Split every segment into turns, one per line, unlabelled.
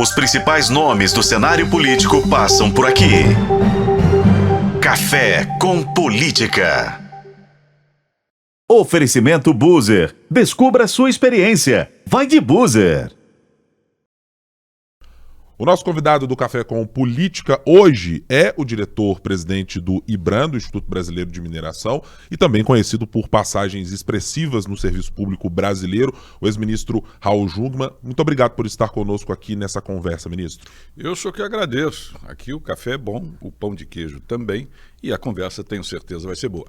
Os principais nomes do cenário político passam por aqui. Café com Política.
Oferecimento Buser. Descubra sua experiência. Vai de Buser.
O nosso convidado do Café com Política hoje é o diretor-presidente do IBRAM, do Instituto Brasileiro de Mineração, e também conhecido por passagens expressivas no serviço público brasileiro, o ex-ministro Raul Jungmann. Muito obrigado por estar conosco aqui nessa conversa, ministro.
Eu sou que agradeço. Aqui o café é bom, o pão de queijo também, e a conversa, tenho certeza, vai ser boa.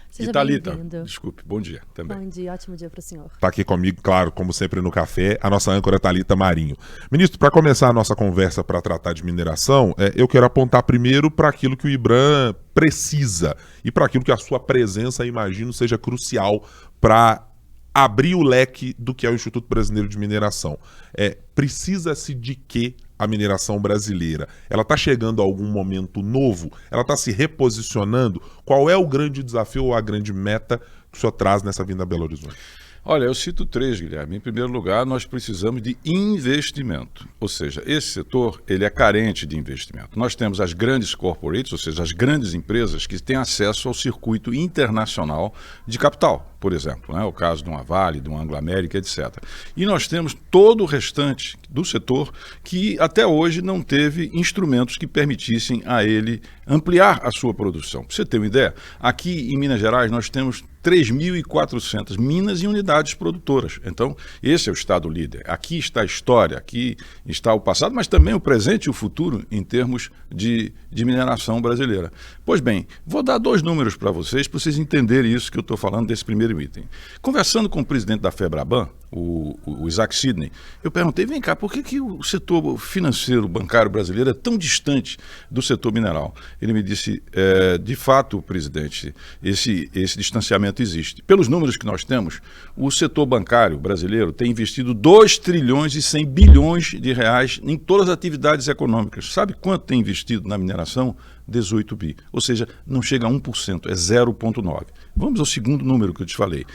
Seja
e Thalita,
bem-vindo.
Desculpe, bom dia também.
Bom dia, ótimo dia para o senhor.
Está aqui comigo, claro, como sempre no café, a nossa âncora Thalita Marinho. Ministro, para começar a nossa conversa para tratar de mineração, eu quero apontar primeiro para aquilo que o IBRAM precisa e para aquilo que a sua presença, imagino, seja crucial para abrir o leque do que é o Instituto Brasileiro de Mineração. Precisa-se de quê a mineração brasileira? Ela está chegando a algum momento novo? Ela está se reposicionando? Qual é o grande desafio ou a grande meta que o senhor traz nessa vinda a Belo Horizonte?
Olha, eu cito três, Guilherme. Em primeiro lugar, nós precisamos de investimento. Ou seja, esse setor ele é carente de investimento. Nós temos as grandes corporates, ou seja, as grandes empresas que têm acesso ao circuito internacional de capital, por exemplo, né? O caso de uma Vale, de uma Anglo América, etc. E nós temos todo o restante do setor que até hoje não teve instrumentos que permitissem a ele ampliar a sua produção. Para você ter uma ideia, aqui em Minas Gerais nós temos 3.400 minas e unidades produtoras. Então, esse é o estado líder. Aqui está a história, aqui está o passado, mas também o presente e o futuro em termos de mineração brasileira. Pois bem, vou dar dois números para vocês entenderem isso que eu estou falando desse primeiro item. Conversando com o presidente da FEBRABAN, o Isaac Sidney, eu perguntei, vem cá, por que o setor financeiro, bancário brasileiro é tão distante do setor mineral? Ele me disse, de fato, presidente, esse distanciamento existe. Pelos números que nós temos, o setor bancário brasileiro tem investido 2 trilhões e 100 bilhões de reais em todas as atividades econômicas. Sabe quanto tem investido na mineração? 18 bi. Ou seja, não chega a 1%, é 0,9%. Vamos ao segundo número que eu te falei.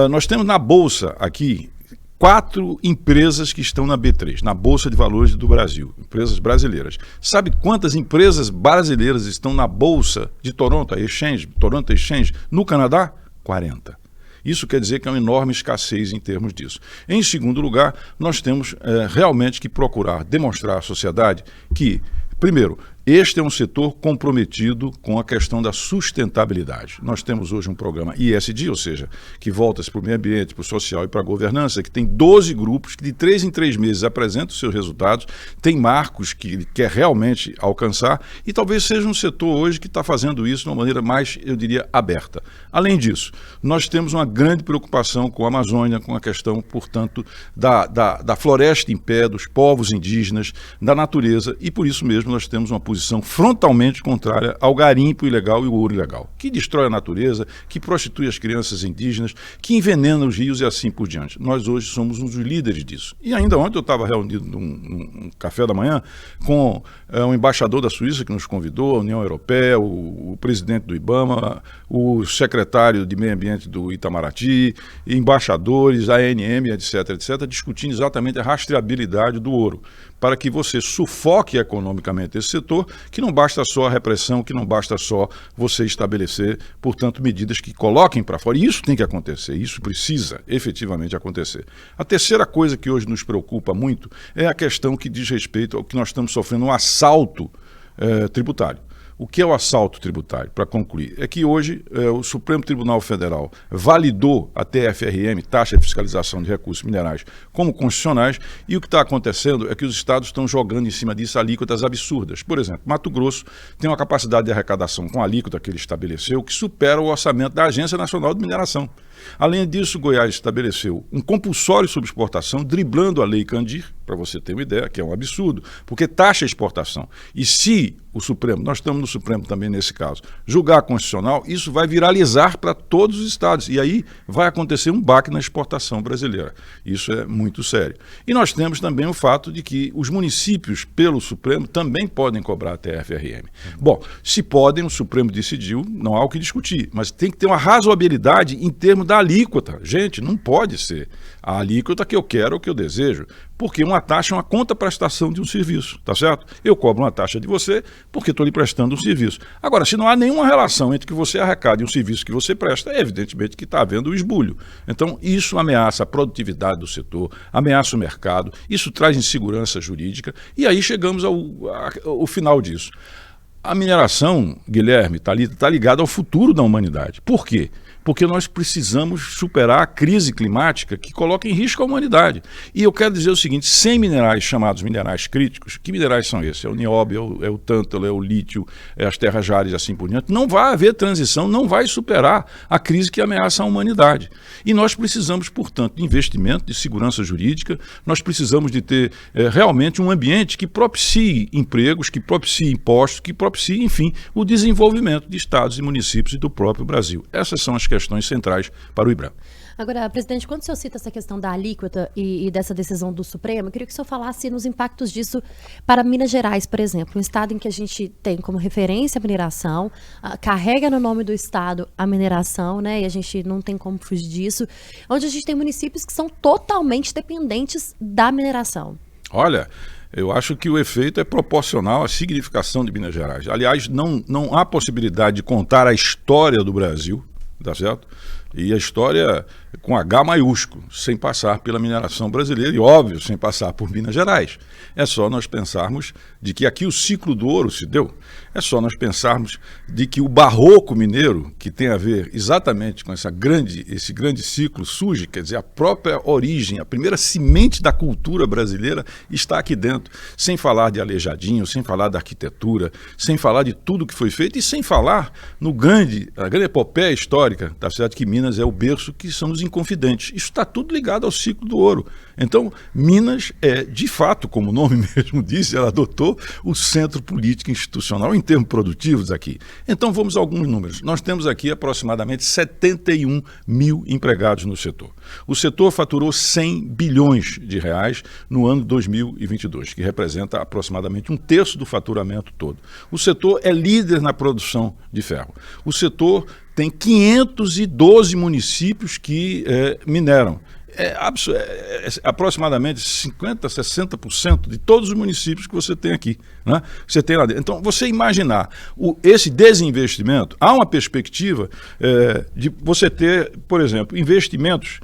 Nós temos na Bolsa aqui 4 empresas que estão na B3, na Bolsa de Valores do Brasil, empresas brasileiras. Sabe quantas empresas brasileiras estão na Bolsa de Toronto Exchange, no Canadá? 40. Isso quer dizer que é uma enorme escassez em termos disso. Em segundo lugar, nós temos realmente que procurar demonstrar à sociedade que, primeiro, este é um setor comprometido com a questão da sustentabilidade. Nós temos hoje um programa ESG, ou seja, que volta-se para o meio ambiente, para o social e para a governança, que tem 12 grupos que de 3 em 3 meses apresentam os seus resultados, tem marcos que ele quer realmente alcançar e talvez seja um setor hoje que está fazendo isso de uma maneira mais, eu diria, aberta. Além disso, nós temos uma grande preocupação com a Amazônia, com a questão, portanto, da floresta em pé, dos povos indígenas, da natureza, e por isso mesmo nós temos uma posição frontalmente contrária ao garimpo ilegal e o ouro ilegal, que destrói a natureza, que prostitui as crianças indígenas, que envenena os rios e assim por diante. Nós hoje somos um dos líderes disso. E ainda ontem eu estava reunido num café da manhã com um embaixador da Suíça que nos convidou, a União Europeia, o presidente do IBAMA, o secretário de Meio Ambiente do Itamaraty, embaixadores, a ANM, etc., discutindo exatamente a rastreabilidade do ouro, para que você sufoque economicamente esse setor, que não basta só a repressão, que não basta só você estabelecer, portanto, medidas que coloquem para fora. E isso tem que acontecer, isso precisa efetivamente acontecer. A terceira coisa que hoje nos preocupa muito é a questão que diz respeito ao que nós estamos sofrendo, um assalto tributário. O que é o assalto tributário? Para concluir, é que hoje o Supremo Tribunal Federal validou a TFRM, Taxa de Fiscalização de Recursos Minerais, como constitucionais, e o que está acontecendo é que os estados estão jogando em cima disso alíquotas absurdas. Por exemplo, Mato Grosso tem uma capacidade de arrecadação com a alíquota que ele estabeleceu que supera o orçamento da Agência Nacional de Mineração. Além disso, Goiás estabeleceu um compulsório sobre exportação, driblando a Lei Candir, para você ter uma ideia, que é um absurdo, porque taxa a exportação. E se o Supremo, nós estamos no Supremo também nesse caso, julgar constitucional, isso vai viralizar para todos os estados. E aí vai acontecer um baque na exportação brasileira. Isso é muito sério. E nós temos também o fato de que os municípios, pelo Supremo, também podem cobrar a TFRM. Bom, se podem, o Supremo decidiu, não há o que discutir, mas tem que ter uma razoabilidade em termos da alíquota. Gente, não pode ser a alíquota que eu quero ou que eu desejo. Porque uma taxa é uma contraprestação de um serviço, tá certo? Eu cobro uma taxa de você porque estou lhe prestando um serviço. Agora, se não há nenhuma relação entre que você arrecade e um serviço que você presta, é evidentemente que está havendo o esbulho. Então, isso ameaça a produtividade do setor, ameaça o mercado, isso traz insegurança jurídica, e aí chegamos ao final disso. A mineração, Guilherme, está ligada ao futuro da humanidade. Por quê? Porque nós precisamos superar a crise climática que coloca em risco a humanidade. E eu quero dizer o seguinte, sem minerais chamados minerais críticos, que minerais são esses? É o nióbio, é o tântalo, é o lítio, é as terras raras e assim por diante. Não vai haver transição, não vai superar a crise que ameaça a humanidade. E nós precisamos, portanto, de investimento, de segurança jurídica, nós precisamos de ter realmente um ambiente que propicie empregos, que propicie impostos, que propicie, enfim, o desenvolvimento de estados e municípios e do próprio Brasil. Essas são as questões centrais para o IBRAM.
Agora, presidente, quando o senhor cita essa questão da alíquota e dessa decisão do Supremo, eu queria que o senhor falasse nos impactos disso para Minas Gerais, por exemplo, um estado em que a gente tem como referência a mineração, carrega no nome do estado a mineração, né, e a gente não tem como fugir disso, onde a gente tem municípios que são totalmente dependentes da mineração.
Olha, eu acho que o efeito é proporcional à significação de Minas Gerais. Aliás, não há possibilidade de contar a história do Brasil, tá certo? E a história com H maiúsculo, sem passar pela mineração brasileira e, óbvio, sem passar por Minas Gerais. É só nós pensarmos de que aqui o ciclo do ouro se deu. É só nós pensarmos de que o barroco mineiro, que tem a ver exatamente com esse grande ciclo, surge, quer dizer, a própria origem, a primeira semente da cultura brasileira está aqui dentro. Sem falar de Aleijadinho, sem falar da arquitetura, sem falar de tudo que foi feito e sem falar na grande epopeia histórica, tá certo? Que Minas é o berço que são os Inconfidentes. Isso está tudo ligado ao ciclo do ouro. Então, Minas é, de fato, como o nome mesmo disse, ela adotou o centro político institucional em termos produtivos aqui. Então, vamos a alguns números. Nós temos aqui aproximadamente 71 mil empregados no setor. O setor faturou 100 bilhões de reais no ano 2022, que representa aproximadamente um terço do faturamento todo. O setor é líder na produção de ferro. O setor tem 512 municípios que mineram. Aproximadamente 50%, 60% de todos os municípios que você tem aqui, né? Você tem lá dentro. Então, você imaginar esse desinvestimento, há uma perspectiva de você ter, por exemplo, investimentos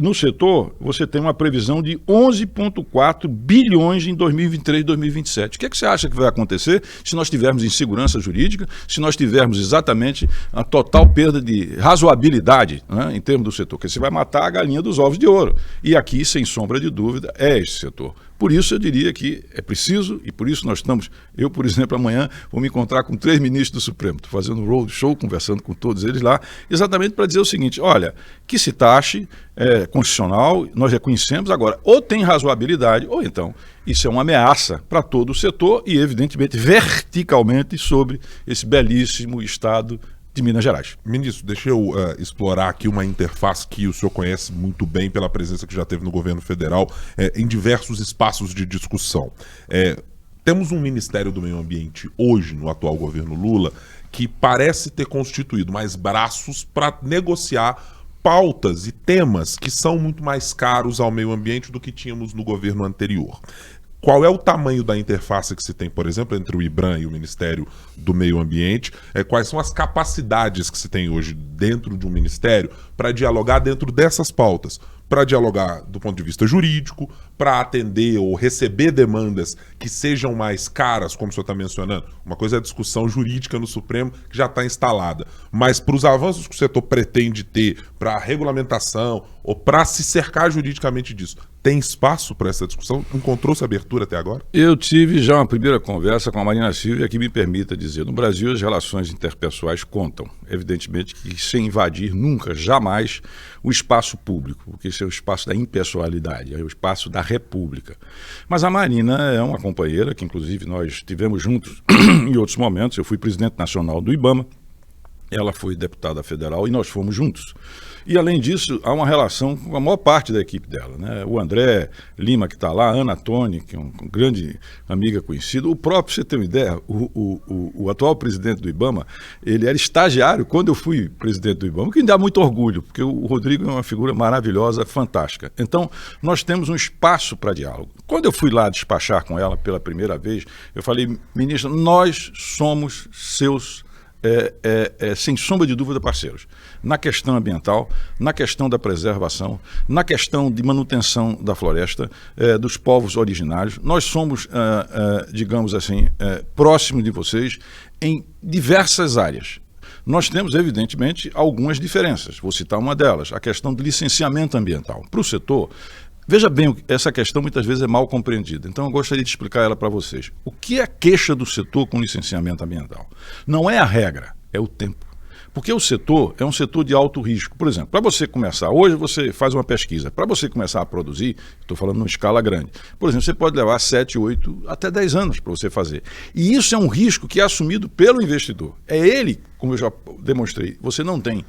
no setor, você tem uma previsão de 11,4 bilhões em 2023 e 2027. O que você acha que vai acontecer se nós tivermos insegurança jurídica, se nós tivermos exatamente a total perda de razoabilidade, né, em termos do setor? Porque você vai matar a galinha dos ovos de ouro. E aqui, sem sombra de dúvida, é esse setor. Por isso eu diria que é preciso, e por isso nós estamos, eu, por exemplo, amanhã vou me encontrar com 3 ministros do Supremo, estou fazendo um roadshow, conversando com todos eles lá, exatamente para dizer o seguinte, olha, que se taxe, é constitucional, nós reconhecemos, agora, ou tem razoabilidade, ou então, isso é uma ameaça para todo o setor e, evidentemente, verticalmente sobre esse belíssimo estado de Minas Gerais.
Ministro, deixa eu explorar aqui uma interface que o senhor conhece muito bem pela presença que já teve no governo federal em diversos espaços de discussão. Temos um Ministério do Meio Ambiente hoje, no atual governo Lula, que parece ter constituído mais braços para negociar pautas e temas que são muito mais caros ao meio ambiente do que tínhamos no governo anterior. Qual é o tamanho da interface que se tem, por exemplo, entre o IBRAM e o Ministério do Meio Ambiente? Quais são as capacidades que se tem hoje dentro de um ministério para dialogar dentro dessas pautas? Para dialogar do ponto de vista jurídico, para atender ou receber demandas que sejam mais caras, como o senhor está mencionando. Uma coisa é a discussão jurídica no Supremo, que já está instalada. Mas para os avanços que o setor pretende ter, para a regulamentação ou para se cercar juridicamente disso, tem espaço para essa discussão? Encontrou-se abertura até agora?
Eu tive já uma primeira conversa com a Marina Silva que me permita dizer, no Brasil as relações interpessoais contam, evidentemente que sem invadir nunca, jamais, o espaço público, porque esse é o espaço da impessoalidade, é o espaço da república. Mas a Marina é uma companheira que inclusive nós estivemos juntos em outros momentos, eu fui presidente nacional do IBAMA, ela foi deputada federal e nós fomos juntos. E, além disso, há uma relação com a maior parte da equipe dela, né? O André Lima, que está lá, a Ana Toni, que é uma grande amiga conhecida. O próprio, você tem uma ideia, o atual presidente do IBAMA, ele era estagiário quando eu fui presidente do IBAMA, o que me dá muito orgulho, porque o Rodrigo é uma figura maravilhosa, fantástica. Então, nós temos um espaço para diálogo. Quando eu fui lá despachar com ela pela primeira vez, eu falei, ministra, nós somos seus sem sombra de dúvida, parceiros, na questão ambiental, na questão da preservação, na questão de manutenção da floresta, dos povos originários. Nós somos, digamos assim, próximos de vocês em diversas áreas. Nós temos, evidentemente, algumas diferenças. Vou citar uma delas, a questão do licenciamento ambiental. Para o setor, veja bem, essa questão muitas vezes é mal compreendida, então eu gostaria de explicar ela para vocês. O que é a queixa do setor com licenciamento ambiental? Não é a regra, é o tempo. Porque o setor é um setor de alto risco. Por exemplo, para você começar, hoje você faz uma pesquisa, para você começar a produzir, estou falando numa escala grande, por exemplo, você pode levar 7, 8, até 10 anos para você fazer. E isso é um risco que é assumido pelo investidor. É ele, como eu já demonstrei, você não tem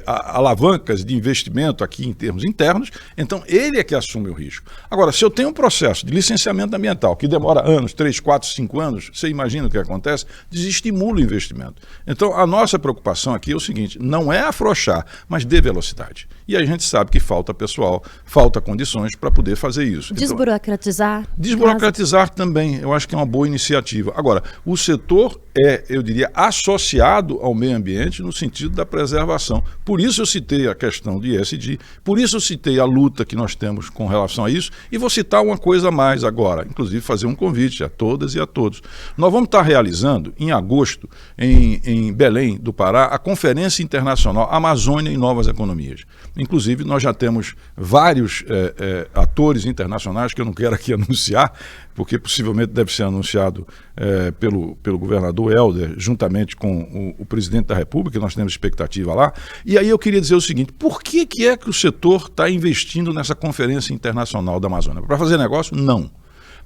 alavancas de investimento aqui em termos internos, então ele é que assume o risco. Agora, se eu tenho um processo de licenciamento ambiental que demora anos, 3, 4, 5 anos, você imagina o que acontece? Desestimula o investimento. Então, a nossa preocupação aqui é o seguinte, não é afrouxar, mas dê velocidade. E a gente sabe que falta pessoal, falta condições para poder fazer isso.
Desburocratizar?
Desburocratizar também, eu acho que é uma boa iniciativa. Agora, o setor eu diria, associado ao meio ambiente no sentido da preservação. Por isso eu citei a questão de ESG, por isso eu citei a luta que nós temos com relação a isso, e vou citar uma coisa a mais agora, inclusive fazer um convite a todas e a todos. Nós vamos estar realizando, em agosto, em Belém do Pará, a Conferência Internacional Amazônia e Novas Economias. Inclusive, nós já temos vários atores internacionais que eu não quero aqui anunciar, porque possivelmente deve ser anunciado pelo governador Helder, juntamente com o presidente da República, que nós temos expectativa lá. E aí eu queria dizer o seguinte, por que é que o setor está investindo nessa Conferência Internacional da Amazônia? Para fazer negócio? Não.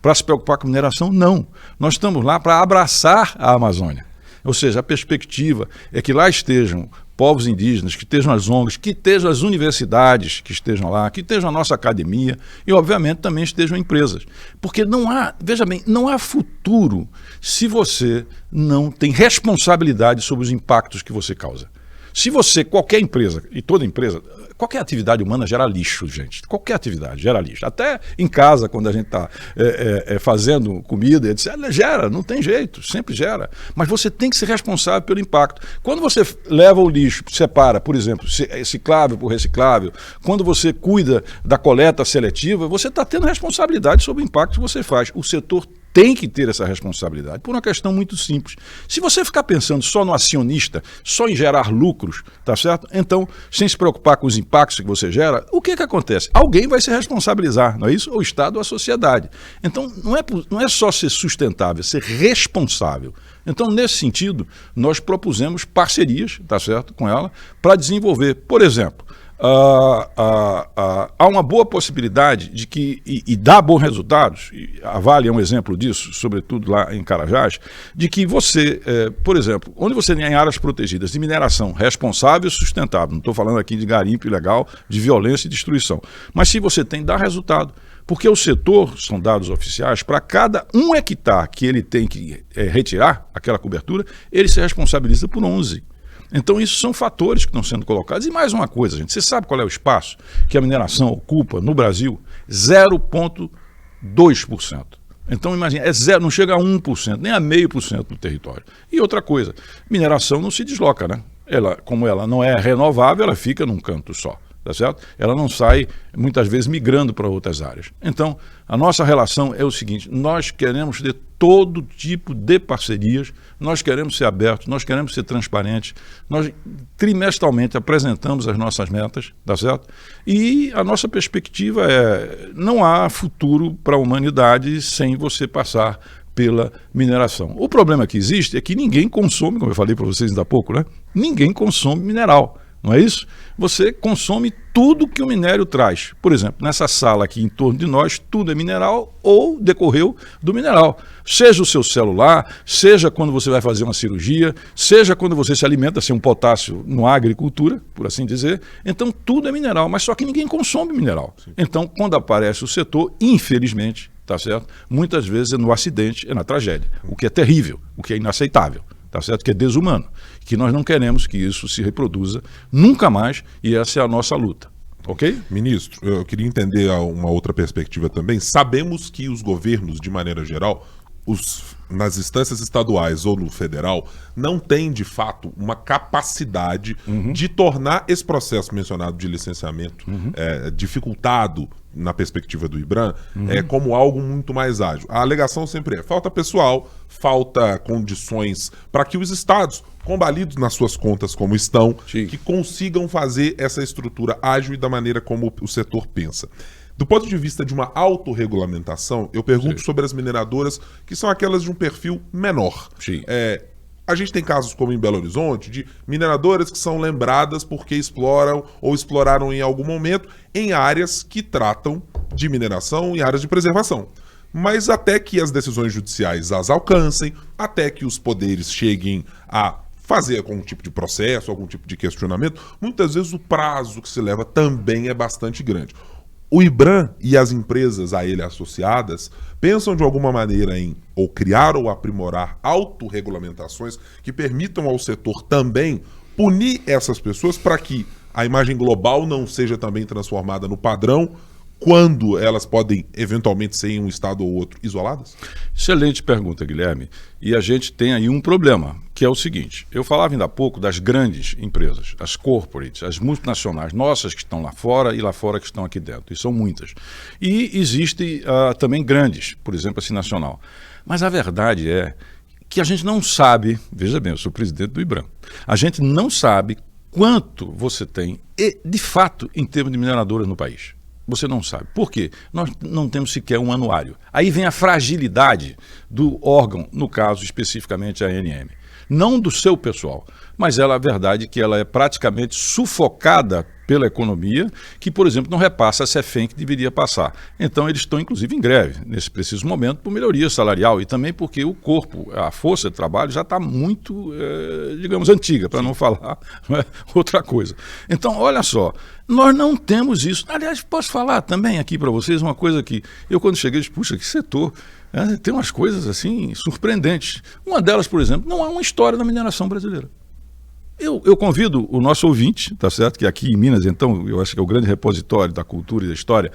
Para se preocupar com mineração? Não. Nós estamos lá para abraçar a Amazônia. Ou seja, a perspectiva é que lá estejam povos indígenas, que estejam as ONGs, que estejam as universidades que estejam lá, que estejam a nossa academia e, obviamente, também estejam empresas. Porque não há, veja bem, não há futuro se você não tem responsabilidade sobre os impactos que você causa. Se você, qualquer empresa, e toda empresa, qualquer atividade humana gera lixo, gente. Qualquer atividade gera lixo. Até em casa, quando a gente está fazendo comida, etc., gera, não tem jeito, sempre gera. Mas você tem que ser responsável pelo impacto. Quando você leva o lixo, separa, por exemplo, reciclável por reciclável, quando você cuida da coleta seletiva, você está tendo responsabilidade sobre o impacto que você faz. O setor tem que ter essa responsabilidade, por uma questão muito simples. Se você ficar pensando só no acionista, só em gerar lucros, tá certo? Então, sem se preocupar com os impactos que você gera, o que acontece? Alguém vai se responsabilizar, não é isso? O Estado ou a sociedade. Então, não é só ser sustentável, é ser responsável. Então, nesse sentido, nós propusemos parcerias, tá certo, com ela, para desenvolver, por exemplo, há uma boa possibilidade de que, e dá bons resultados, a Vale é um exemplo disso, sobretudo lá em Carajás, de que você, por exemplo, onde você tem áreas protegidas de mineração responsável e sustentável, não estou falando aqui de garimpo ilegal, de violência e destruição, mas se você tem, dá resultado. Porque o setor, são dados oficiais, para cada 1 hectare que ele tem que retirar, aquela cobertura, ele se responsabiliza por 11. Então, isso são fatores que estão sendo colocados. E mais uma coisa, gente, você sabe qual é o espaço que a mineração ocupa no Brasil? 0,2%. Então, imagina, não chega a 1%, nem a 0,5% do território. E outra coisa, mineração não se desloca, né? Como ela não é renovável, ela fica num canto só. Tá certo? Ela não sai, muitas vezes, migrando para outras áreas. Então, a nossa relação é o seguinte, nós queremos ter todo tipo de parcerias, nós queremos ser abertos, nós queremos ser transparentes, nós trimestralmente apresentamos as nossas metas, tá certo? E a nossa perspectiva não há futuro para a humanidade sem você passar pela mineração. O problema que existe é que ninguém consome, como eu falei para vocês ainda há pouco, né? Ninguém consome mineral. não é isso? Você consome tudo que o minério traz. Por exemplo, nessa sala aqui em torno de nós, tudo é mineral ou decorreu do mineral. Seja o seu celular, seja quando você vai fazer uma cirurgia, seja quando você se alimenta sem um potássio na agricultura, por assim dizer. Então tudo é mineral, mas só que ninguém consome mineral. Então quando aparece o setor, infelizmente, tá certo? Muitas vezes é no acidente, é na tragédia, o que é terrível, o que é inaceitável. Tá certo? Que é desumano, que nós não queremos que isso se reproduza nunca mais, e essa é a nossa luta, ok?
Ministro, eu queria entender uma outra perspectiva também. Sabemos que os governos, de maneira geral, nas instâncias estaduais ou no federal, não têm, de fato, uma capacidade de tornar esse processo mencionado de licenciamento dificultado na perspectiva do IBRAM, como algo muito mais ágil. A alegação sempre é: falta pessoal, falta condições para que os estados, combalidos nas suas contas como estão, que consigam fazer essa estrutura ágil e da maneira como o setor pensa. Do ponto de vista de uma autorregulamentação, eu pergunto sobre as mineradoras que são aquelas de um perfil menor. A gente tem casos como em Belo Horizonte, de mineradoras que são lembradas porque exploram ou exploraram em algum momento em áreas que tratam de mineração, em áreas de preservação. Mas até que as decisões judiciais as alcancem, até que os poderes cheguem a fazer algum tipo de processo, algum tipo de questionamento, muitas vezes o prazo que se leva também é bastante grande. O IBRAM e as empresas a ele associadas pensam de alguma maneira em ou criar ou aprimorar autorregulamentações que permitam ao setor também punir essas pessoas para que a imagem global não seja também transformada no padrão quando elas podem eventualmente ser em um estado ou outro isoladas?
Excelente pergunta, Guilherme. E a gente tem aí um problema, que é o seguinte: eu falava ainda há pouco das grandes empresas, as corporates, as multinacionais, nossas que estão lá fora e lá fora que estão aqui dentro, e são muitas. E existem também grandes, por exemplo, assim, nacional. Mas a verdade é que a gente não sabe, veja bem, eu sou presidente do IBRAM, a gente não sabe quanto você tem, de fato, em termos de mineradoras no país. Você não sabe. Por quê? Nós não temos sequer um anuário. Aí vem a fragilidade do órgão, no caso especificamente a ANM. Não do seu pessoal, mas a verdade é que ela é praticamente sufocada pela economia, que, por exemplo, não repassa a CEFEM que deveria passar. Então eles estão, inclusive, em greve, nesse preciso momento, por melhoria salarial e também porque o corpo, a força de trabalho já está muito, digamos, antiga, para não falar outra coisa. Então, olha só, nós não temos isso. Aliás, posso falar também aqui para vocês uma coisa que eu, quando cheguei, disse: puxa, que setor, tem umas coisas assim surpreendentes. Uma delas, por exemplo, não há uma história da mineração brasileira. Eu convido o nosso ouvinte, tá certo? Que aqui em Minas, então, eu acho que é o grande repositório da cultura e da história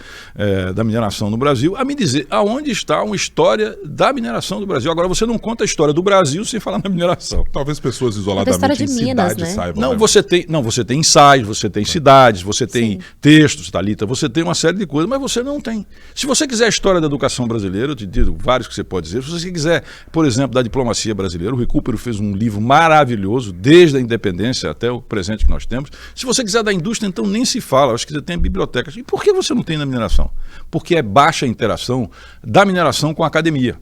da mineração no Brasil, a me dizer aonde está uma história da mineração do Brasil. Agora, você não conta a história do Brasil sem falar na mineração.
Talvez pessoas isoladamente em
Minas,
cidades,
né?
saibam.
Não, você tem ensaios, você tem cidades, você tem textos, Thalita, você tem uma série de coisas, mas você não tem. Se você quiser a história da educação brasileira, eu te digo vários que você pode dizer. Se você quiser, por exemplo, da diplomacia brasileira, o Recupero fez um livro maravilhoso, desde a independência até o presente que nós temos. Se você quiser da indústria, então nem se fala. Acho que você tem bibliotecas. E por que você não tem na mineração? Porque é baixa a interação da mineração com a academia.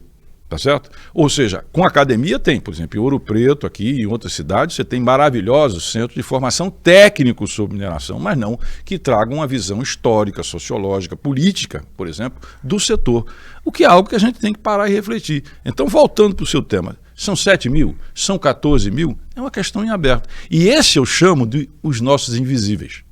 Tá certo? Ou seja, com a academia tem, por exemplo, em Ouro Preto, aqui e em outras cidades, você tem maravilhosos centros de formação técnicos sobre mineração, mas não que tragam uma visão histórica, sociológica, política, por exemplo, do setor. O que é algo que a gente tem que parar e refletir. Então, voltando para o seu tema, são 7 mil? São 14 mil? É uma questão em aberto. E esse eu chamo de os nossos invisíveis.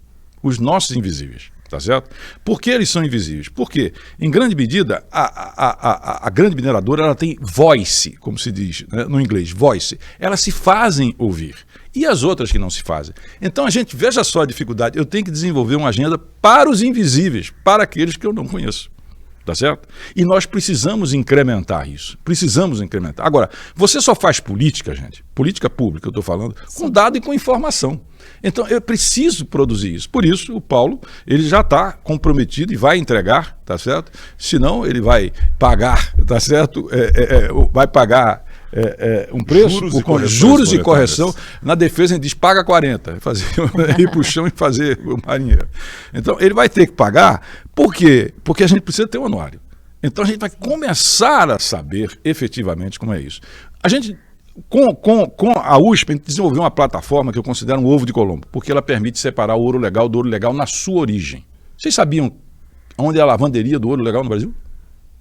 Os nossos invisíveis. Tá certo? Por que eles são invisíveis? Porque, em grande medida, a grande mineradora ela tem voice, como se diz, né, no inglês, voice. Elas se fazem ouvir. E as outras que não se fazem? Então a gente, veja só a dificuldade, eu tenho que desenvolver uma agenda para os invisíveis, para aqueles que eu não conheço. Tá certo? E nós precisamos incrementar isso. Precisamos incrementar. Agora, você só faz política, gente, política pública, eu estou falando, com dado e com informação. Então, eu preciso produzir isso. Por isso, o Paulo, ele já está comprometido e vai entregar, tá certo? Senão, ele vai pagar, tá certo? Vai pagar um preço, juros e correção. Na defesa, ele diz, paga 40. Ir para o chão e fazer o marinheiro. Então, ele vai ter que pagar. Por quê? Porque a gente precisa ter um anuário. Então, a gente vai começar a saber efetivamente como é isso. Com a USP, a gente desenvolveu uma plataforma que eu considero um ovo de Colombo, porque ela permite separar o ouro legal do ouro legal na sua origem. Vocês sabiam onde é a lavanderia do ouro legal no Brasil?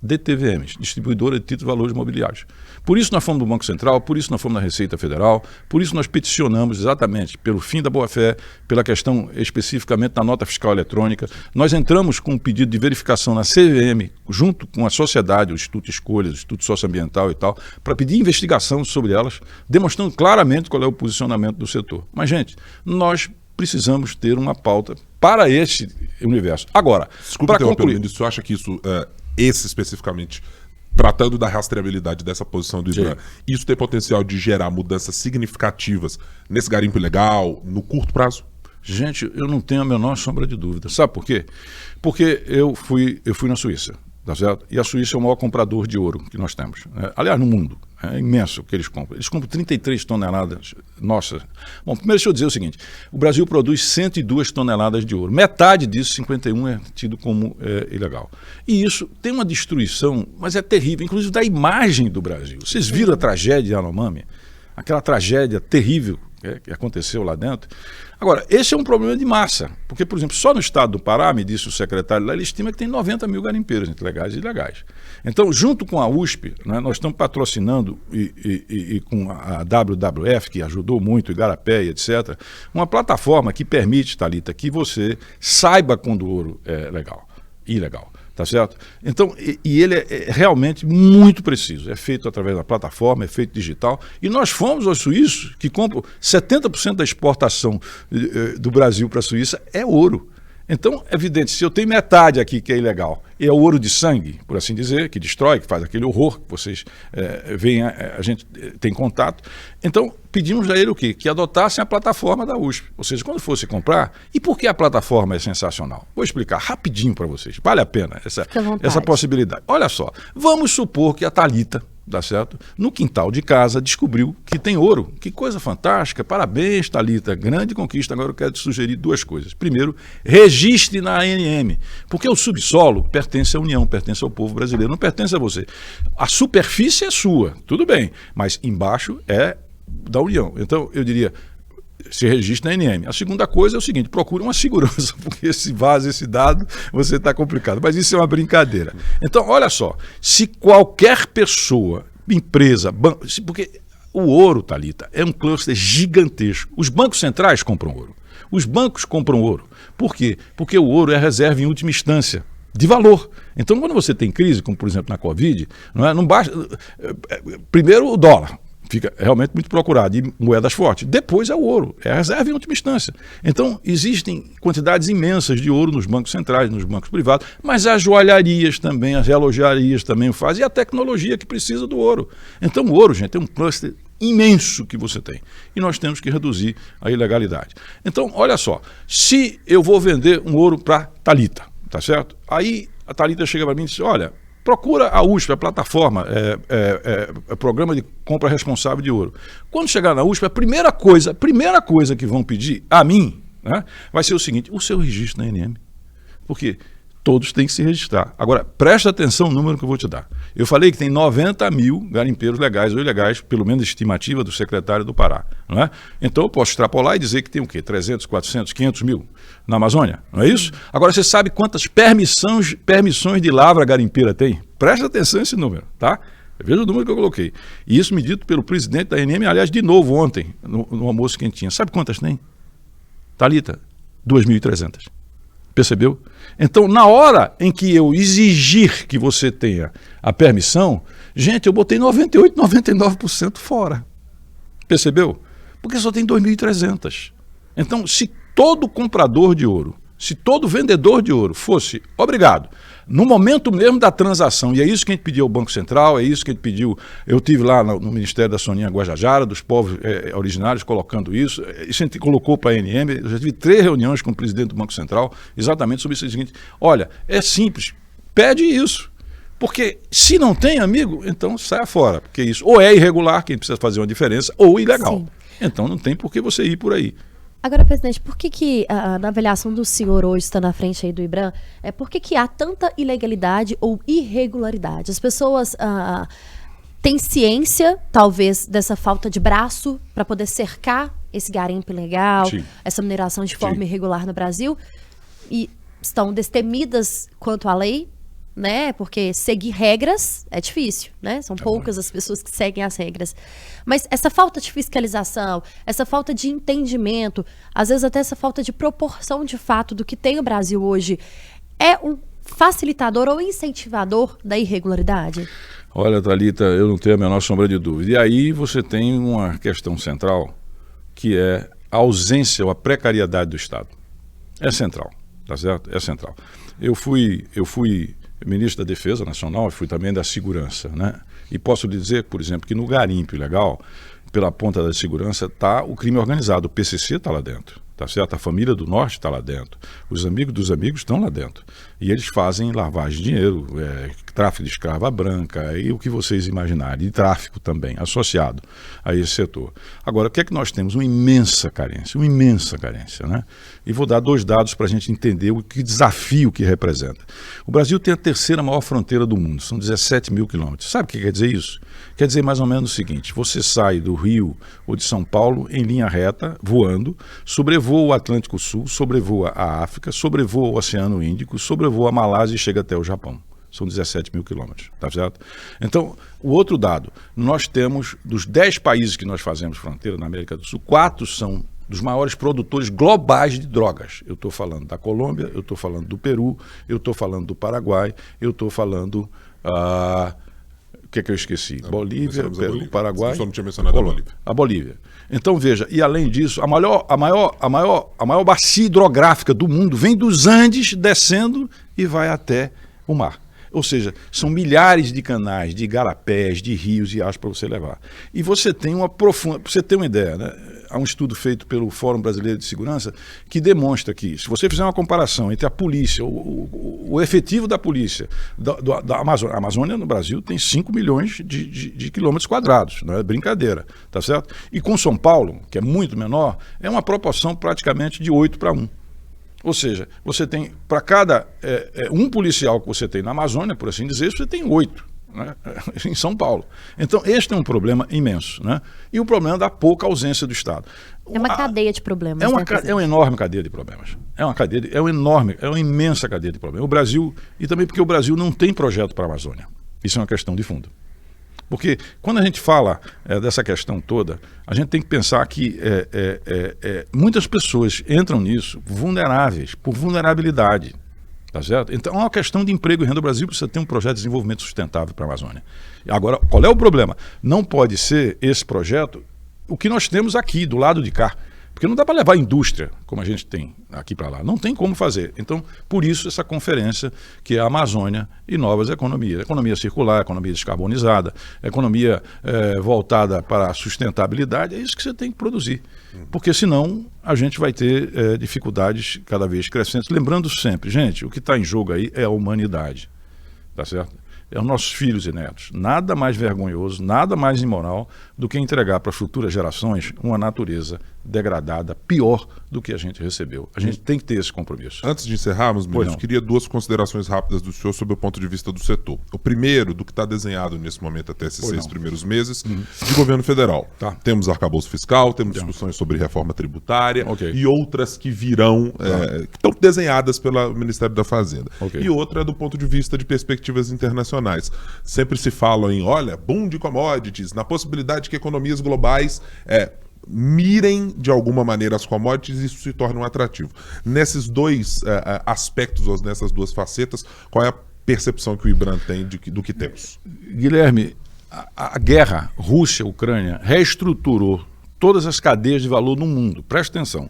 DTVMs, Distribuidora de Títulos e Valores Imobiliários. Por isso nós fomos do Banco Central, por isso nós fomos da Receita Federal, por isso nós peticionamos exatamente pelo fim da boa-fé, pela questão especificamente da nota fiscal eletrônica. Nós entramos com um pedido de verificação na CVM, junto com a sociedade, o Instituto Escolhas, o Instituto Socioambiental e tal, para pedir investigação sobre elas, demonstrando claramente qual é o posicionamento do setor. Mas, gente, nós precisamos ter uma pauta para esse universo. Agora,
Desculpa
para concluir...
Ministro, você acha que isso, esse especificamente, tratando da rastreabilidade dessa posição do IBRAM, isso tem potencial de gerar mudanças significativas nesse garimpo ilegal, no curto prazo?
Gente, eu não tenho a menor sombra de dúvida. Sabe por quê? Porque eu fui na Suíça, tá certo? E a Suíça é o maior comprador de ouro que nós temos. Aliás, no mundo. É imenso o que eles compram. Eles compram 33 toneladas. Nossa. Bom, primeiro deixa eu dizer o seguinte. O Brasil produz 102 toneladas de ouro. Metade disso, 51, é tido como ilegal. E isso tem uma destruição, mas é terrível, inclusive da imagem do Brasil. Vocês viram a tragédia de Yanomami? Aquela tragédia terrível que aconteceu lá dentro. Agora, esse é um problema de massa, porque, por exemplo, só no estado do Pará, me disse o secretário lá, ele estima que tem 90 mil garimpeiros, entre legais e ilegais. Então, junto com a USP, né, nós estamos patrocinando, e com a WWF, que ajudou muito, Igarapé, etc., uma plataforma que permite, Thalita, que você saiba quando o ouro é legal e ilegal. Tá certo? Então, e ele é realmente muito preciso. É feito através da plataforma, é feito digital. E nós fomos aos suíços, que compram 70% da exportação do Brasil para a Suíça é ouro. Então, é evidente, se eu tenho metade aqui que é ilegal, e é o ouro de sangue, por assim dizer, que destrói, que faz aquele horror que vocês veem, a gente tem contato. Então, pedimos a ele o quê? Que adotassem a plataforma da USP. Ou seja, quando fosse comprar, e por que a plataforma é sensacional? Vou explicar rapidinho para vocês. Vale a pena essa possibilidade. Olha só, vamos supor que a Thalita, dá certo? No quintal de casa descobriu que tem ouro. Que coisa fantástica. Parabéns, Thalita. Grande conquista. Agora eu quero te sugerir duas coisas. Primeiro, registre na ANM, porque o subsolo pertence à União, pertence ao povo brasileiro, não pertence a você. A superfície é sua, tudo bem, mas embaixo é da União. Então, eu diria, se registre na ANM. A segunda coisa é o seguinte, procure uma segurança, porque se vaza esse dado, você está complicado. Mas isso é uma brincadeira. Então, olha só, se qualquer pessoa, empresa, banco, porque o ouro, Thalita, é um cluster gigantesco. Os bancos centrais compram ouro. Os bancos compram ouro. Por quê? Porque o ouro é a reserva em última instância de valor. Então, quando você tem crise, como por exemplo na Covid, não basta. Primeiro o dólar. Fica realmente muito procurado, e moedas fortes. Depois é o ouro, é a reserva em última instância. Então, existem quantidades imensas de ouro nos bancos centrais, nos bancos privados, mas as joalharias também, as relojarias também o fazem, e a tecnologia que precisa do ouro. Então, o ouro, gente, é um cluster imenso que você tem. E nós temos que reduzir a ilegalidade. Então, olha só, se eu vou vender um ouro para Thalita, tá certo? Aí a Thalita chega para mim e diz, olha, procura a USP, a plataforma, programa de compra responsável de ouro. Quando chegar na USP, a primeira coisa que vão pedir a mim, né, vai ser o seguinte, o seu registro na ANM. Porque todos têm que se registrar. Agora, presta atenção no número que eu vou te dar. Eu falei que tem 90 mil garimpeiros legais ou ilegais, pelo menos a estimativa do secretário do Pará. Não é? Então eu posso extrapolar e dizer que tem o quê? 300, 400, 500 mil na Amazônia, não é isso? Agora você sabe quantas permissões de lavra garimpeira tem? Presta atenção nesse número, tá? Veja o número que eu coloquei. E isso me dito pelo presidente da ANM, aliás, de novo ontem, no almoço que a gente tinha. Sabe quantas tem? Thalita, 2.300. Percebeu? Então, na hora em que eu exigir que você tenha a permissão, gente, eu botei 98%, 99% fora. Percebeu? Porque só tem 2.300. Então, se todo comprador de ouro, se todo vendedor de ouro fosse obrigado, no momento mesmo da transação, e é isso que a gente pediu ao Banco Central, é isso que a gente pediu, eu tive lá no Ministério da Soninha Guajajara, dos povos originários, colocando isso a gente colocou para a ANM, eu já tive 3 reuniões com o presidente do Banco Central, exatamente sobre isso, seguinte, olha, é simples, pede isso, porque se não tem, amigo, então saia fora, porque isso ou é irregular, quem precisa fazer uma diferença, ou ilegal. Sim. Então não tem por que você ir por aí.
Agora, presidente, por que na avaliação do senhor hoje, está na frente aí do IBRAM, por que há tanta ilegalidade ou irregularidade? As pessoas tem ciência, talvez, dessa falta de braço para poder cercar esse garimpo ilegal,
Sim.
essa mineração de forma
Sim.
irregular no Brasil, e estão destemidas quanto à lei, né? Porque seguir regras é difícil, né? São poucas as pessoas que seguem as regras. Mas essa falta de fiscalização, essa falta de entendimento, às vezes até essa falta de proporção de fato do que tem o Brasil hoje, é um facilitador ou incentivador da irregularidade?
Olha, Thalita, eu não tenho a menor sombra de dúvida. E aí você tem uma questão central, que é a ausência ou a precariedade do Estado. É central, tá certo? É central. Eu fui ministro da Defesa Nacional e fui também da Segurança, né? E posso lhe dizer, por exemplo, que no garimpo ilegal, pela ponta da segurança, está o crime organizado. O PCC está lá dentro, tá certo? A família do Norte está lá dentro. Os amigos dos amigos estão lá dentro. E eles fazem lavagem de dinheiro, tráfico de escrava branca e o que vocês imaginarem. E tráfico também, associado a esse setor. Agora, o que é que nós temos? Uma imensa carência, né? E vou dar 2 dados para a gente entender o que desafio que representa. O Brasil tem a 3ª maior fronteira do mundo, são 17 mil quilômetros. Sabe o que quer dizer isso? Quer dizer mais ou menos o seguinte: você sai do Rio ou de São Paulo em linha reta, voando, sobrevoa o Atlântico Sul, sobrevoa a África, sobrevoa o Oceano Índico, sobrevoa a Malásia e chega até o Japão. São 17 mil quilômetros, tá certo? Então, o outro dado, nós temos, dos 10 países que nós fazemos fronteira na América do Sul, 4 são dos maiores produtores globais de drogas. Eu estou falando da Colômbia, eu estou falando do Peru, eu estou falando do Paraguai, eu estou falando... o que é que eu esqueci? Bolívia, Peru, Paraguai...
Eu só não tinha mencionado
a Bolívia. Então, veja, e além disso, a maior bacia hidrográfica do mundo vem dos Andes, descendo e vai até o mar. Ou seja, são milhares de canais, de igarapés, de rios e riachos para você levar. E você tem uma profunda... Para você ter uma ideia, né? Há um estudo feito pelo Fórum Brasileiro de Segurança que demonstra que, se você fizer uma comparação entre a polícia, o efetivo da polícia da Amazônia... A Amazônia no Brasil tem 5 milhões de quilômetros quadrados, não é brincadeira, tá certo? E com São Paulo, que é muito menor, é uma proporção praticamente de 8:1. Ou seja, você tem, para cada um policial que você tem na Amazônia, por assim dizer, você tem 8, né, em São Paulo. Então, este é um problema imenso, né? E o problema da pouca ausência do Estado.
É uma cadeia de problemas.
É uma enorme cadeia de problemas. É uma imensa cadeia de problemas. O Brasil, e também porque o Brasil não tem projeto para a Amazônia. Isso é uma questão de fundo. Porque quando a gente fala dessa questão toda, a gente tem que pensar que muitas pessoas entram nisso vulneráveis, por vulnerabilidade, tá certo? Então é uma questão de emprego e renda. O Brasil precisa ter um projeto de desenvolvimento sustentável para a Amazônia. Agora, qual é o problema? Não pode ser esse projeto o que nós temos aqui, do lado de cá. Porque não dá para levar a indústria, como a gente tem aqui para lá. Não tem como fazer. Então, por isso, essa conferência, que é a Amazônia e Novas Economias. Economia circular, economia descarbonizada, economia voltada para a sustentabilidade, é isso que você tem que produzir. Porque senão a gente vai ter dificuldades cada vez crescentes. Lembrando sempre, gente, o que está em jogo aí é a humanidade. Tá certo? É os nossos filhos e netos. Nada mais vergonhoso, nada mais imoral do que entregar para futuras gerações uma natureza degradada, pior do que a gente recebeu. A gente tem que ter esse compromisso.
Antes de encerrarmos, ministro, queria 2 considerações rápidas do senhor sobre o ponto de vista do setor. O primeiro, do que está desenhado nesse momento até esses 6 primeiros meses, de governo federal.
Tá.
Temos arcabouço fiscal, temos discussões sobre reforma tributária e outras que virão, que estão desenhadas pelo Ministério da Fazenda. E outra é do ponto de vista de perspectivas internacionais. Sempre se fala em, olha, boom de commodities, na possibilidade que economias globais mirem de alguma maneira as commodities e isso se torne um atrativo. Nesses 2 aspectos, ou nessas 2 facetas, qual é a percepção que o IBRAM tem do que temos?
Guilherme, a guerra Rússia-Ucrânia reestruturou todas as cadeias de valor no mundo. Presta atenção.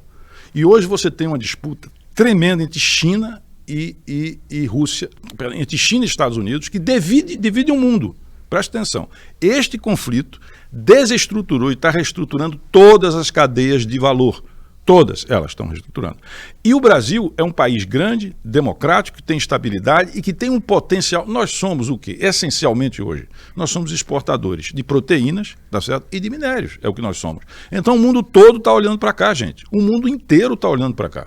E hoje você tem uma disputa tremenda entre China e Rússia, entre China e Estados Unidos, que divide o mundo. Presta atenção. Este conflito desestruturou e está reestruturando todas as cadeias de valor. Todas elas estão reestruturando. E o Brasil é um país grande, democrático, que tem estabilidade e que tem um potencial. Nós somos o quê? Essencialmente hoje, nós somos exportadores de proteínas, tá certo? E de minérios, é o que nós somos. Então o mundo todo está olhando para cá, gente. O mundo inteiro está olhando para cá.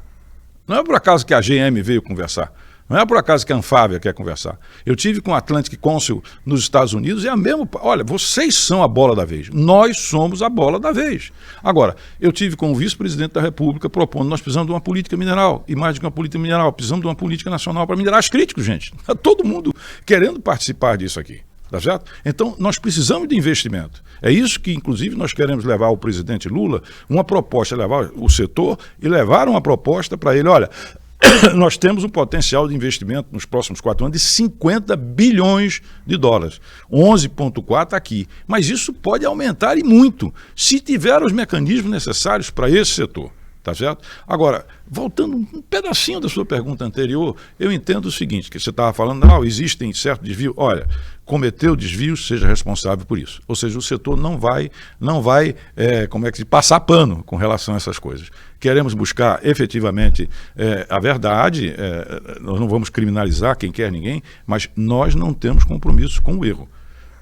Não é por acaso que a GM veio conversar, Não é por acaso que a Anfávia quer conversar. Eu tive com o Atlantic Council nos Estados Unidos e é a mesma... Olha, vocês são a bola da vez. Nós somos a bola da vez. Agora, eu tive com o vice-presidente da República propondo, nós precisamos de uma política mineral. E mais do que uma política mineral, precisamos de uma política nacional para minerais críticos, gente. Está todo mundo querendo participar disso aqui. Tá certo? Então, nós precisamos de investimento. É isso que, inclusive, nós queremos levar ao presidente Lula uma proposta, levar o setor e levar uma proposta para ele. Olha, nós temos um potencial de investimento nos próximos 4 anos de 50 bilhões de dólares. 11,4 aqui. Mas isso pode aumentar e muito, se tiver os mecanismos necessários para esse setor. Tá certo? Agora, voltando um pedacinho da sua pergunta anterior, eu entendo o seguinte, que você estava falando, não, existem certo desvio. Olha, cometeu desvios, seja responsável por isso. Ou seja, o setor não vai passar pano com relação a essas coisas. Queremos buscar efetivamente a verdade, nós não vamos criminalizar quem quer ninguém, mas nós não temos compromisso com o erro.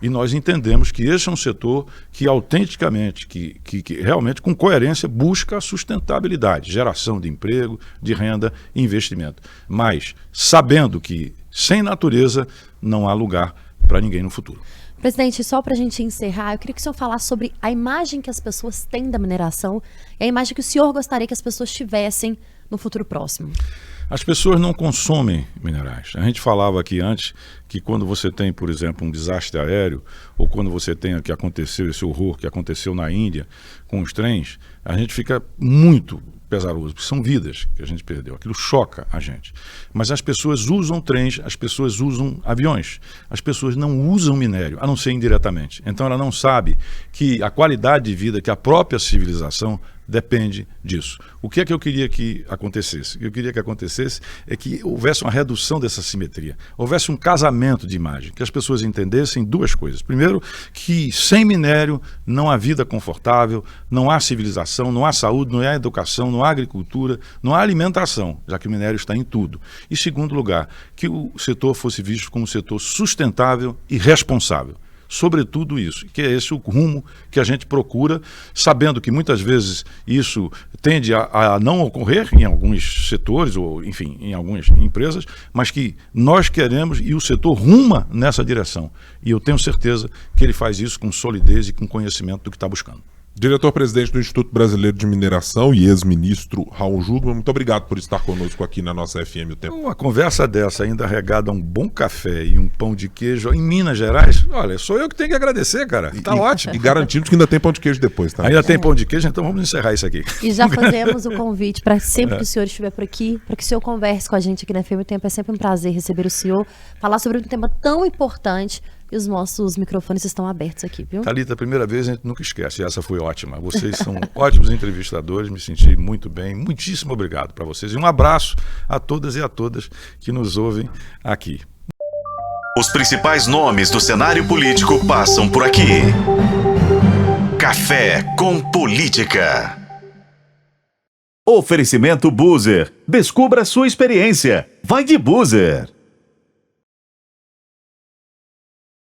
E nós entendemos que esse é um setor que autenticamente, que realmente com coerência busca a sustentabilidade, geração de emprego, de renda e investimento. Mas sabendo que sem natureza não há lugar para ninguém no futuro.
Presidente, só para a gente encerrar, eu queria que o senhor falasse sobre a imagem que as pessoas têm da mineração e a imagem que o senhor gostaria que as pessoas tivessem no futuro próximo.
As pessoas não consomem minerais. A gente falava aqui antes que quando você tem, por exemplo, um desastre aéreo, ou quando você tem que aconteceu esse horror que aconteceu na Índia com os trens, a gente fica muito pesaroso, porque são vidas que a gente perdeu. Aquilo choca a gente. Mas as pessoas usam trens, as pessoas usam aviões. As pessoas não usam minério, a não ser indiretamente. Então ela não sabe que a qualidade de vida, que a própria civilização depende disso. O que é que eu queria que acontecesse? O que eu queria que acontecesse é que houvesse uma redução dessa simetria, houvesse um casamento de imagem, que as pessoas entendessem duas coisas. Primeiro, que sem minério não há vida confortável, não há civilização, não há saúde, não há educação, não há agricultura, não há alimentação, já que o minério está em tudo. E segundo lugar, que o setor fosse visto como um setor sustentável e responsável. Sobretudo isso, que é esse o rumo que a gente procura, sabendo que muitas vezes isso tende a não ocorrer em alguns setores, ou enfim, em algumas empresas, mas que nós queremos e o setor ruma nessa direção. E eu tenho certeza que ele faz isso com solidez e com conhecimento do que está buscando.
Diretor-presidente do Instituto Brasileiro de Mineração e ex-ministro Raul Jungmann, muito obrigado por estar conosco aqui na nossa FM O Tempo.
Uma conversa dessa, ainda regada a um bom café e um pão de queijo em Minas Gerais, olha, sou eu que tenho que agradecer, cara. Tá ótimo.
E garantimos que ainda tem pão de queijo depois, tá?
Ainda tem pão de queijo, então vamos encerrar isso aqui.
E já fazemos o convite para sempre que o senhor estiver por aqui, para que o senhor converse com a gente aqui na FM O Tempo. É sempre um prazer receber o senhor, falar sobre um tema tão importante. E os nossos microfones estão abertos aqui, viu?
Thalita, a primeira vez a gente nunca esquece, essa foi ótima. Vocês são ótimos entrevistadores, me senti muito bem. Muitíssimo obrigado para vocês. E um abraço a todas e a todas que nos ouvem aqui.
Os principais nomes do cenário político passam por aqui. Café com Política.
Oferecimento Boozer. Descubra sua experiência. Vai de Boozer.